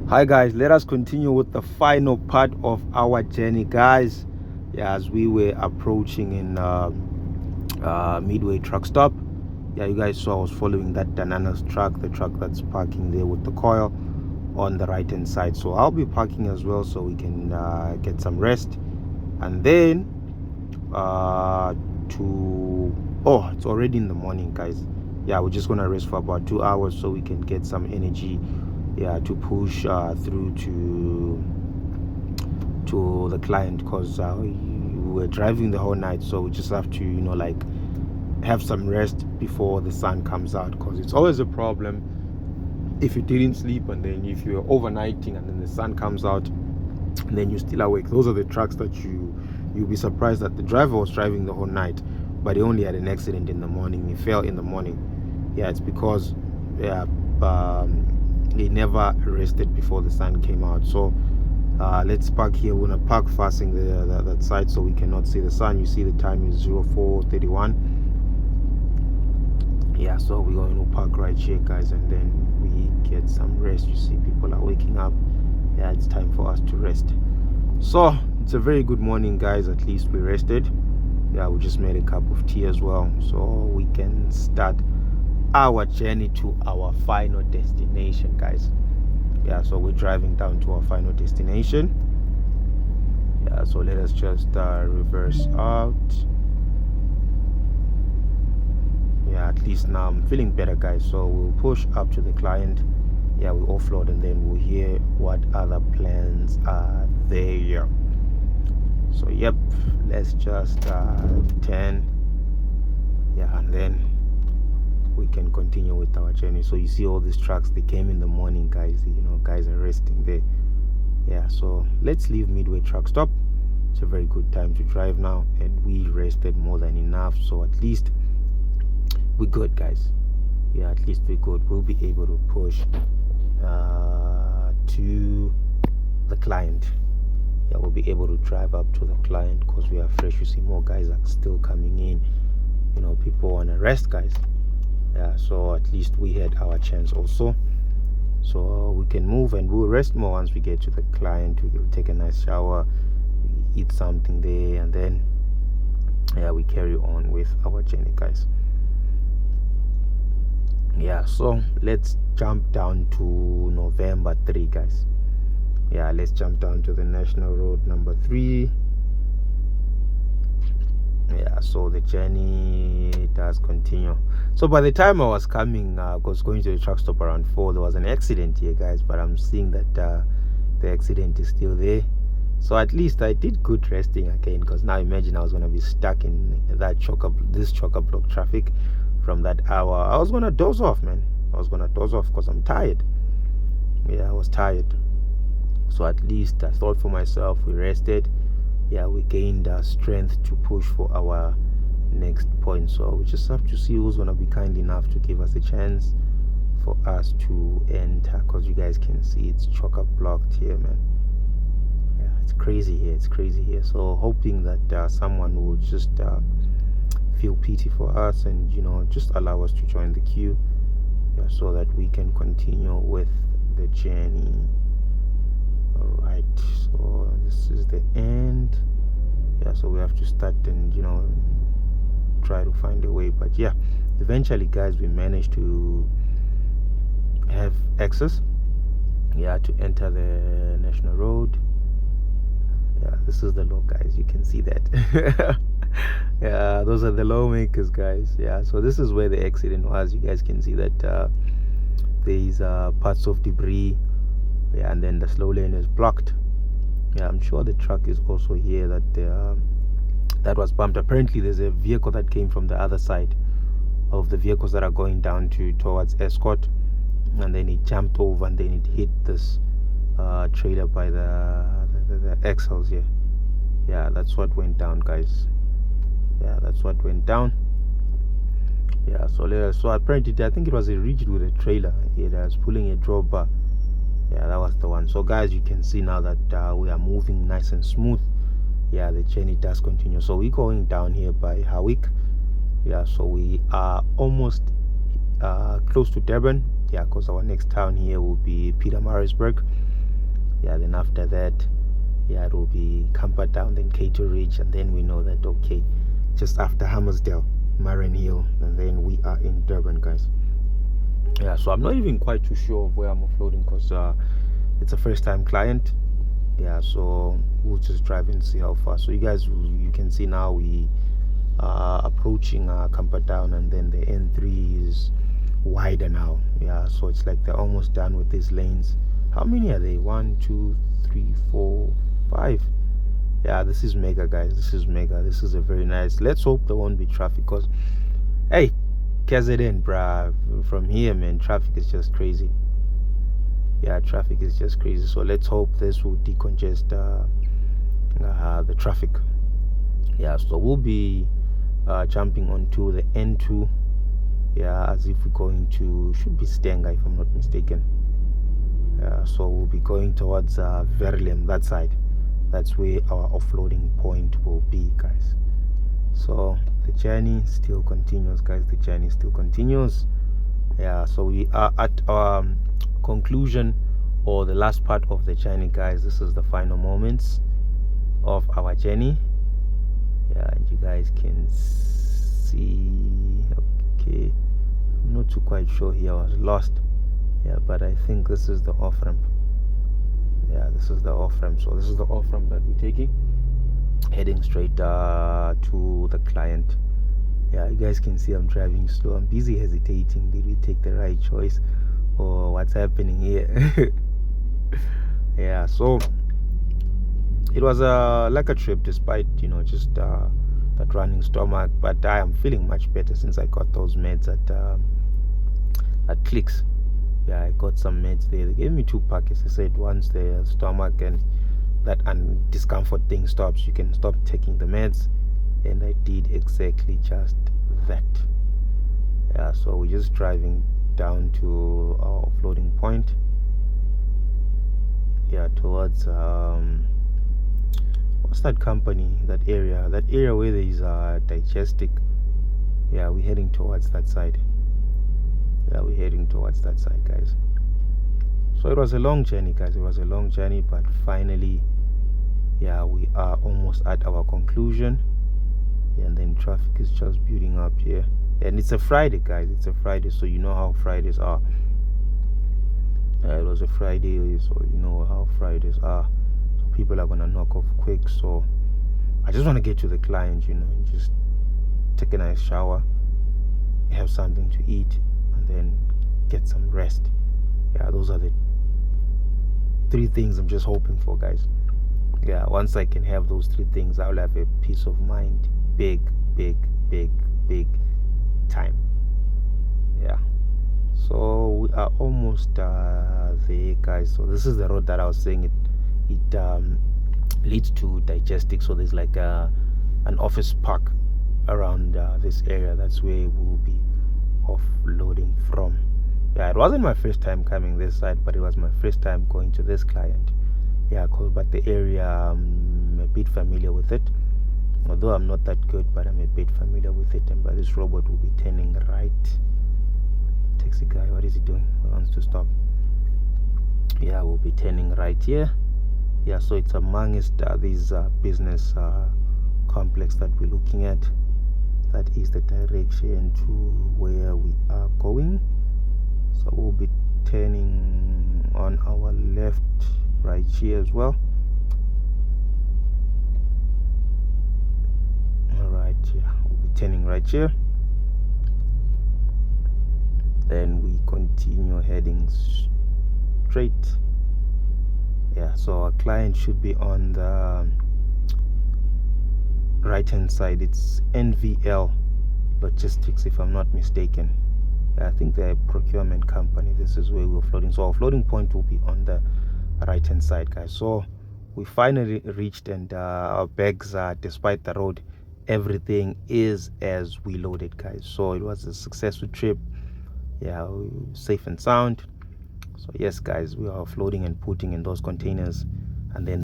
Hi guys, let us continue with the final part of our journey, guys. Yeah, as we were approaching in Midway truck stop. Yeah, you guys saw I was following that Danana's truck, the truck that's parking there with the coil on the right hand side. So I'll be parking as well so we can get some rest. And then it's already in the morning, guys. Yeah, we're just gonna rest for about 2 hours so we can get some energy, yeah, to push through to the client, because we were driving the whole night, so we just have to like have some rest before the sun comes out, because it's always a problem if you didn't sleep and then if you're overnighting and then the sun comes out and then you're still awake. Those are the trucks that you'll be surprised that the driver was driving the whole night but he only had an accident in the morning. He fell in the morning. Yeah, it's because he never rested before the sun came out. So let's park here. We're gonna park facing that side so we cannot see the sun. You see the time is 04:31. Yeah, so we're going to park right here, guys, and then we get some rest. You see people are waking up. Yeah, it's time for us to rest. So it's a very good morning, guys. At least we rested. Yeah, we just made a cup of tea as well so we can start our journey to our final destination, guys. Yeah, so we're driving down to our final destination. Yeah, so let us just reverse out. Yeah, at least now I'm feeling better, guys. So we'll push up to the client. Yeah, we offload and then we'll hear what other plans are there. So yep, let's just turn. Yeah, and then we can continue with our journey. So you see all these trucks, they came in the morning, guys. Guys are resting there. Yeah, so let's leave Midway truck stop. It's a very good time to drive now, and we rested more than enough, so at least we're good, guys. Yeah, at least we're good. We'll be able to push to the client. Yeah, we'll be able to drive up to the client because we are fresh. You see more guys are still coming in. People want to rest, guys. Yeah, so at least we had our chance also, so we can move and we'll rest more once we get to the client. We'll take a nice shower, we eat something there, and then yeah, we carry on with our journey, guys. Yeah, so let's jump down to November 3, guys. Yeah, let's jump down to the national road number 3. Yeah, so the journey does continue. So by the time I was coming, I was going to the truck stop around 4, there was an accident here, guys, but I'm seeing that the accident is still there. So at least I did good resting again, because now imagine I was going to be stuck in this chock-a-block traffic from that hour. I was going to doze off, man. I was going to doze off because I'm tired. Yeah, I was tired. So at least I thought for myself, we rested. Yeah, we gained strength to push for our next point. So we just have to see who's going to be kind enough to give us a chance for us to enter, because you guys can see it's chock-a-blocked here, man. Yeah, it's crazy here. So hoping that someone will just feel pity for us and just allow us to join the queue, yeah, so that we can continue with the journey. All right, so this is the end. Yeah, so we have to start and try to find a way, but yeah, eventually, guys, we managed to have access, yeah, to enter the national road. Yeah, this is the low, guys, you can see that. Yeah, those are the lawmakers, guys. Yeah, so this is where the accident was. You guys can see that there's parts of debris. Yeah, and then the slow lane is blocked. Yeah, I'm sure the truck is also here that was bumped. Apparently there's a vehicle that came from the other side of the vehicles that are going down towards Escort, and then it jumped over and then it hit this trailer by the axles here. Yeah, that's what went down, guys. Yeah, that's what went down. Yeah, so apparently I think it was a rigid with a trailer. It was pulling a drop bar. Yeah, that was the one. So guys, you can see now that we are moving nice and smooth. Yeah, the journey does continue. So we're going down here by Hawick. Yeah, so we are almost close to Durban. Yeah, because our next town here will be Pietermaritzburg. Yeah, then after that, yeah, it will be Camper Town, then Cato Ridge, and then we know that, okay, just after Hammersdale, Marin Hill, and then we are in Durban, guys. Yeah, so I'm not even quite too sure of where I'm offloading because it's a first time client. Yeah, so we'll just drive and see how far. So you guys, you can see now we are approaching Camper Town, and then the N3 is wider now. Yeah, so it's like they're almost done with these lanes. How many are they? 1, 2, 3, 4, 5. Yeah, this is mega, guys. This is mega. This is a very nice. Let's hope there won't be traffic because, hey, KZN, bruh, from here, man, traffic is just crazy. Yeah, traffic is just crazy. So let's hope this will decongest the traffic. Yeah, so we'll be jumping onto the N2. Yeah, as if we're going to, should be Stenga if I'm not mistaken. So we'll be going towards Verulam, that side. That's where our offloading point will be, guys. So the journey still continues, guys. The journey still continues. Yeah, so we are at our conclusion, or the last part of the journey, guys. This is the final moments of our journey. Yeah, and you guys can see. Okay, I'm not too quite sure here. I was lost. Yeah, but I think this is the off ramp. Yeah, this is the off ramp. So this is the off ramp that we're taking, heading straight to the client. Yeah, you guys can see I'm driving slow. I'm busy hesitating. Did we take the right choice, or what's happening here? Yeah, so it was like a trip, despite just that running stomach. But I am feeling much better since I got those meds at Clicks. Yeah, I got some meds there. They gave me 2 packets. They said once the stomach and that discomfort thing stops, you can stop taking the meds, and I did exactly just that. Yeah, so we're just driving down to our offloading point. Yeah, towards what's that company, that area where there is Digestic. Yeah, we're heading towards that side. Yeah, we're heading towards that side, guys. So it was a long journey, guys. It was a long journey, but finally, yeah, we are almost at our conclusion. Yeah, and then traffic is just building up here, and it's a Friday, guys. It's a Friday, so you know how Fridays are. It was a Friday, so you know how Fridays are. So people are gonna knock off quick. So I just want to get to the client, and just take a nice shower, have something to eat, and then get some rest. Yeah, those are the 3 things I'm just hoping for, guys. Yeah, once I can have those 3 things, I'll have a peace of mind. Big time. Yeah, so we are almost there, guys. So this is the road that I was saying it leads to Digestic. So there's like an office park around this area. That's where we'll be offloading from. Yeah, it wasn't my first time coming this side, but it was my first time going to this client. Yeah, cool. But the area, I'm a bit familiar with it, although I'm not that good, but I'm a bit familiar with it. And by this robot will be turning right. Taxi guy, what is he doing? He wants to stop. Yeah, we'll be turning right here. Yeah, so it's amongst these business complex that we're looking at. That is the direction to where we are going. So we'll be turning on our left right here as well. Alright, yeah, we'll be turning right here. Then we continue heading straight. Yeah, so our client should be on the right hand side. It's NVL Logistics, if I'm not mistaken. I think they're a procurement company. This is where we're floating. So our floating point will be on the right hand side, guys. So we finally reached, and our bags, despite the road, everything is as we loaded, guys. So it was a successful trip. Yeah, safe and sound. So yes, guys, we are floating and putting in those containers, and then